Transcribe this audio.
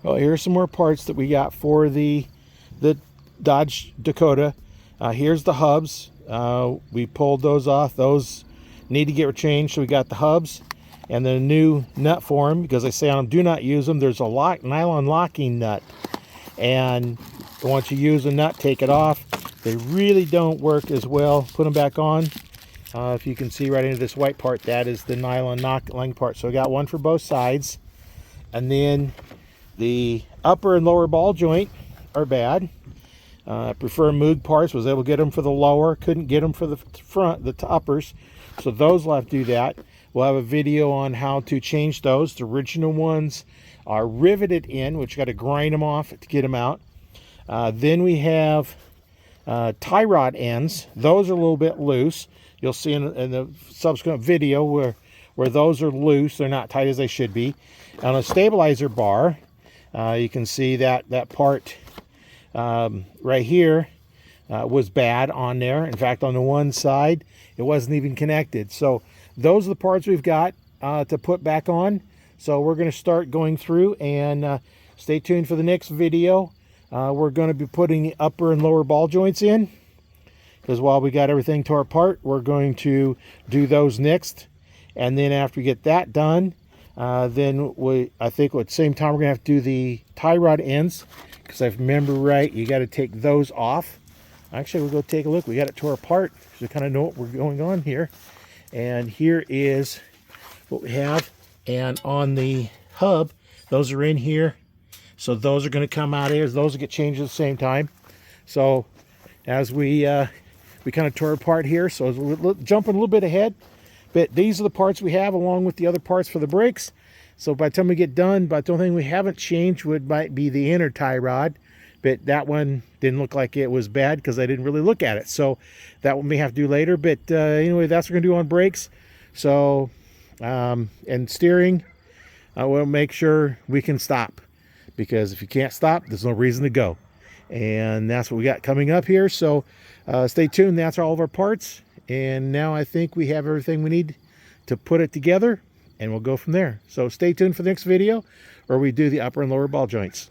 Well, here's some more parts that we got for the Dodge Dakota. Here's the hubs. We pulled those off. Those need to get changed. So we got the hubs and the new nut for them, because I say on them, do not use them. There's a nylon locking nut, and once you use the nut, take it off. They really don't work as well. Put them back on. If you can see right into this white part, that is the nylon locking part. So I got one for both sides. And then the upper and lower ball joint are bad. I prefer Moog parts. Was able to get them for the lower, couldn't get them for the front, the uppers. So those will have to do that. We'll have a video on how to change those. The original ones are riveted in, which you got to grind them off to get them out. Then we have tie rod ends. Those are a little bit loose. You'll see in the subsequent video where those are loose. They're not tight as they should be. On a stabilizer bar, you can see that part right here was bad on there. In fact, on the one side, it wasn't even connected. So those are the parts we've got to put back on. So we're going to start going through, and stay tuned for the next video. We're going to be putting the upper and lower ball joints in, because while we got everything tore apart, we're going to do those next. And then after we get that done, then I think at the same time we're going to have to do the tie rod ends, because if I remember right, you got to take those off. Actually, we'll go take a look. We got it tore apart, so we kind of know what we're going on here. And here is what we have. And on the hub, those are in here. So those are going to come out here. Those will get changed at the same time. So as we kind of tore apart here, so we're jumping a little bit ahead. But these are the parts we have, along with the other parts for the brakes. So by the time we get done, but the only thing we haven't changed might be the inner tie rod. But that one didn't look like it was bad, because I didn't really look at it. So that one we have to do later. But anyway, that's what we're going to do on brakes. So, and steering, we'll make sure we can stop. Because if you can't stop, there's no reason to go. And that's what we got coming up here. So stay tuned. That's all of our parts. And now I think we have everything we need to put it together, and we'll go from there. So stay tuned for the next video where we do the upper and lower ball joints.